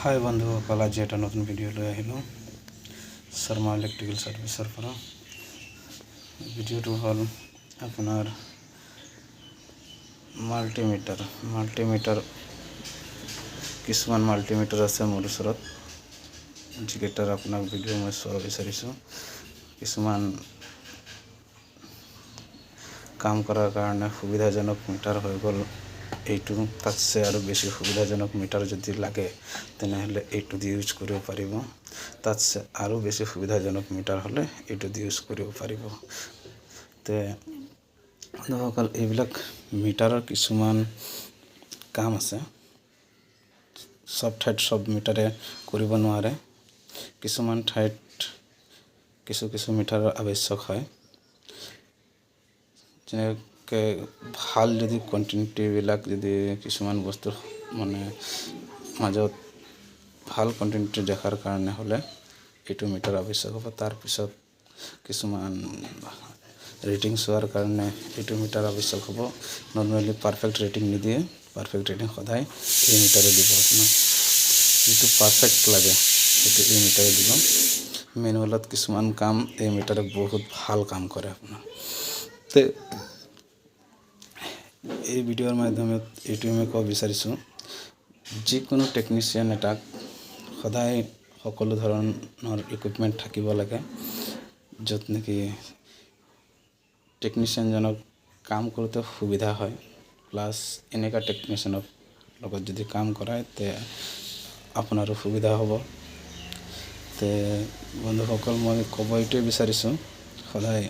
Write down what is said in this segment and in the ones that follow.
হাই বন্ধুসকল, আজি এটা নতুন ভিডিঅ' লৈ আহিলোঁ শৰ্মা ইলেক্ট্ৰিকেল ছাৰ্ভিচৰ পৰা। ভিডিঅ'টো হ'ল আপোনাৰ মাল্টিমিটাৰ কিছুমান মাল্টিমিটাৰ আছে মোৰ ওচৰত, যিকেইটাৰ আপোনাক ভিডিঅ' মই চোৱা বিচাৰিছোঁ। কিছুমান কাম কৰাৰ কাৰণে সুবিধাজনক মিটাৰ হৈ গ'ল এইটো, তাতছে আৰু বেছি সুবিধাজনক মিটাৰ যদি লাগে তেনেহ'লে এইটো দি ইউজ কৰিব পাৰিব। তাতছে আৰু বেছি সুবিধাজনক মিটাৰ হ'লে এইটো দি ইউজ কৰিব পাৰিব। তে বন্ধুসকল, এইবিলাক মিটাৰৰ কিছুমান কাম আছে, চব ঠাইত চব মিটাৰে কৰিব নোৱাৰে। কিছুমান ঠাইত কিছু মিটাৰৰ আৱশ্যক হয়। যেনেকৈ ভাল যদি কণ্টিনিউটিবিলাক যদি কিছুমান বস্তুৰ মাজত ভাল কণ্টিনিউটি দেখাৰ কাৰণে হ'লে এইটো মিটাৰ আৱশ্যক হ'ব। তাৰপিছত কিছুমান ৰেটিং চোৱাৰ কাৰণে এইটো মিটাৰ আৱশ্যক হ'ব। নৰ্মেলি পাৰফেক্ট ৰেটিং নিদিয়ে, পাৰফেক্ট ৰেটিং সদায় এই মিটাৰে দিব। আপোনাক যিটো পাৰফেক্ট লাগে সেইটো এই মিটাৰে দিব। মেনুৱেলত কিছুমান কাম এই মিটাৰে বহুত ভাল কাম কৰে আপোনাৰ। তে এই ভিডিঅ'ৰ মাধ্যমত এইটোৱে মই ক'ব বিচাৰিছোঁ, যিকোনো টেকনিচিয়ান এটাক সদায় সকলো ধৰণৰ ইকুইপমেণ্ট থাকিব লাগে, য'ত নেকি টেকনিচিয়ানজনক কাম কৰোঁতে সুবিধা হয়। প্লাছ এনেকুৱা টেকনিচিয়ানৰ লগত যদি কাম কৰায় তে আপোনাৰো সুবিধা হ'ব। তে বন্ধুসকল, মই ক'ব এইটোৱে বিচাৰিছোঁ, সদায়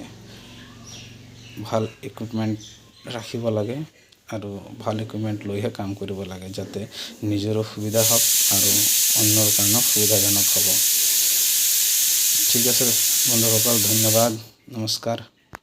ভাল ইকুইপমেণ্ট ৰাখিব লাগে আৰু ভাল ইকুইপমেণ্ট লৈহে কাম কৰিব লাগে, যাতে নিজৰো সুবিধা হওক আৰু অন্যৰ কাৰণেও সুবিধাজনক হ'ব। ঠিক আছে বন্ধুসকল, ধন্যবাদ, নমস্কাৰ।